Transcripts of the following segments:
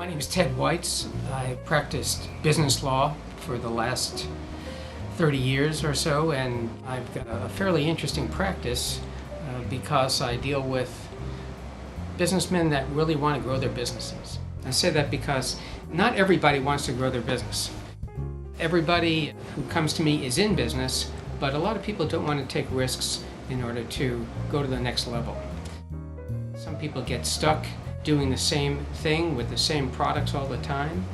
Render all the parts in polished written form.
My name is Ted Weitz. I practiced business law for the last 30 years or so, and I've got a fairly interesting practice because I deal with businessmen that really want to grow their businesses. I say that because not everybody wants to grow their business. Everybody who comes to me is in business, but a lot of people don't want to take risks in order to go to the next level. Some people get stuck doing the same thing with the same products all the time.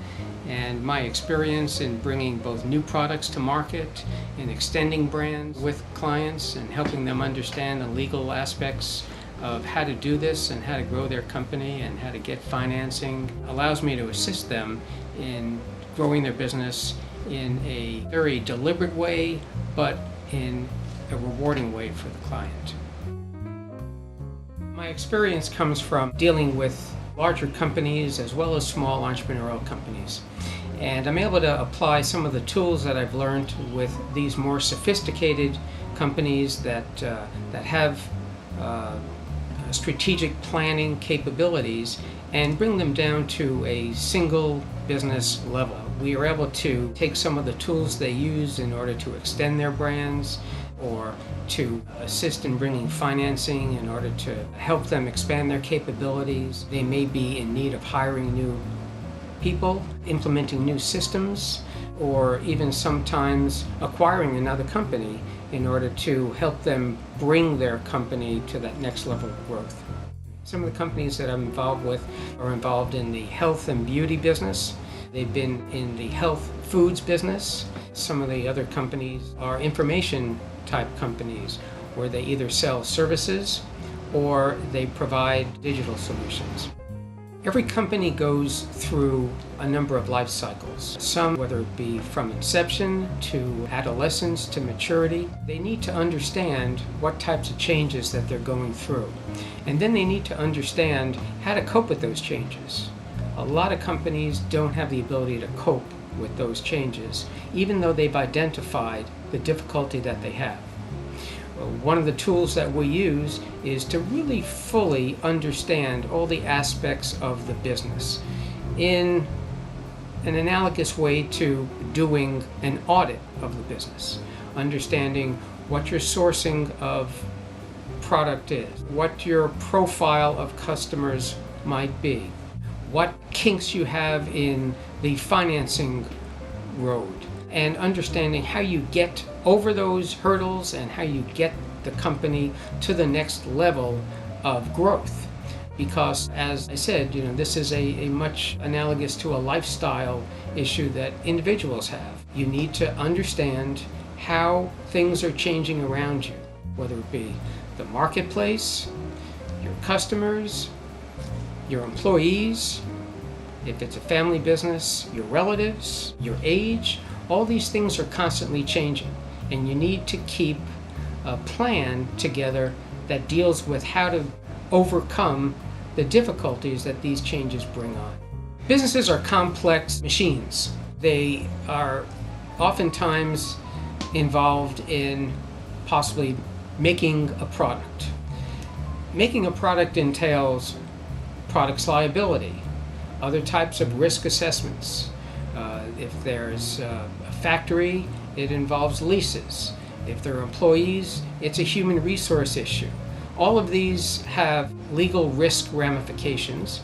And my experience in bringing both new products to market and extending brands with clients and helping them understand the legal aspects of how to do this and how to grow their company and how to get financing allows me to assist them in growing their business in a very deliberate way, but in a rewarding way for the client. My experience comes from dealing with larger companies as well as small entrepreneurial companies. And I'm able to apply some of the tools that I've learned with these more sophisticated companies that have strategic planning capabilities and bring them down to a single business level. We are able to take some of the tools they use in order to extend their brands or to assist in bringing financing in order to help them expand their capabilities. They may be in need of hiring new people, implementing new systems, or even sometimes acquiring another company in order to help them bring their company to that next level of growth. Some of the companies that I'm involved with are involved in the health and beauty business. They've been in the health foods business. Some of the other companies are information type companies where they either sell services or they provide digital solutions. Every company goes through a number of life cycles. Some, whether it be from inception to adolescence to maturity, they need to understand what types of changes that they're going through. And then they need to understand how to cope with those changes. A lot of companies don't have the ability to cope with those changes, even though they've identified the difficulty that they have. One of the tools that we use is to really fully understand all the aspects of the business in an analogous way to doing an audit of the business, understanding what your sourcing of product is, what your profile of customers might be, what kinks you have in the financing road, and understanding how you get over those hurdles and how you get the company to the next level of growth. Because, as I said, this is a much analogous to a lifestyle issue that individuals have. You need to understand how things are changing around you, whether it be the marketplace, your customers, your employees, if it's a family business, your relatives, your age. All these things are constantly changing, and you need to keep a plan together that deals with how to overcome the difficulties that these changes bring on. Businesses are complex machines. They are oftentimes involved in possibly making a product. Making a product entails product's liability, other types of risk assessments. If there's a factory, it involves leases. If there are employees, it's a human resource issue. All of these have legal risk ramifications,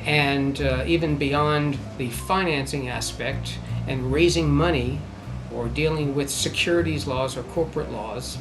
and even beyond the financing aspect and raising money or dealing with securities laws or corporate laws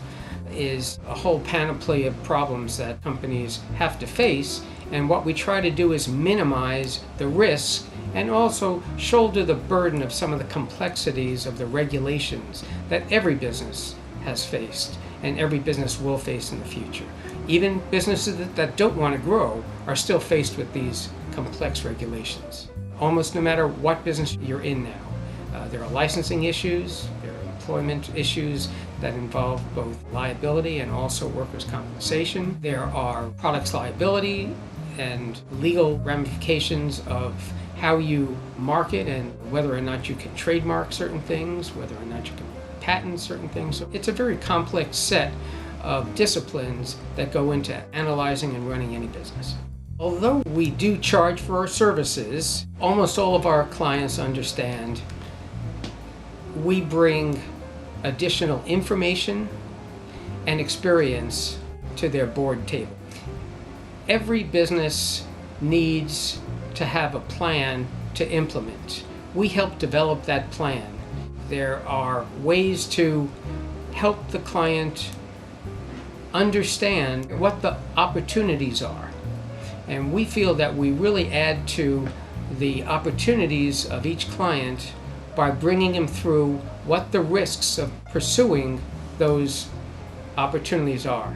is a whole panoply of problems that companies have to face. And what we try to do is minimize the risk and also shoulder the burden of some of the complexities of the regulations that every business has faced and every business will face in the future. Even businesses that don't want to grow are still faced with these complex regulations. Almost no matter what business you're in now. There are licensing issues, there are employment issues that involve both liability and also workers' compensation. There are products liability and legal ramifications of how you market and whether or not you can trademark certain things, whether or not you can patent certain things. So it's a very complex set of disciplines that go into analyzing and running any business. Although we do charge for our services, almost all of our clients understand we bring additional information and experience to their board table. Every business needs to have a plan to implement. We help develop that plan. There are ways to help the client understand what the opportunities are. And we feel that we really add to the opportunities of each client by bringing him through what the risks of pursuing those opportunities are.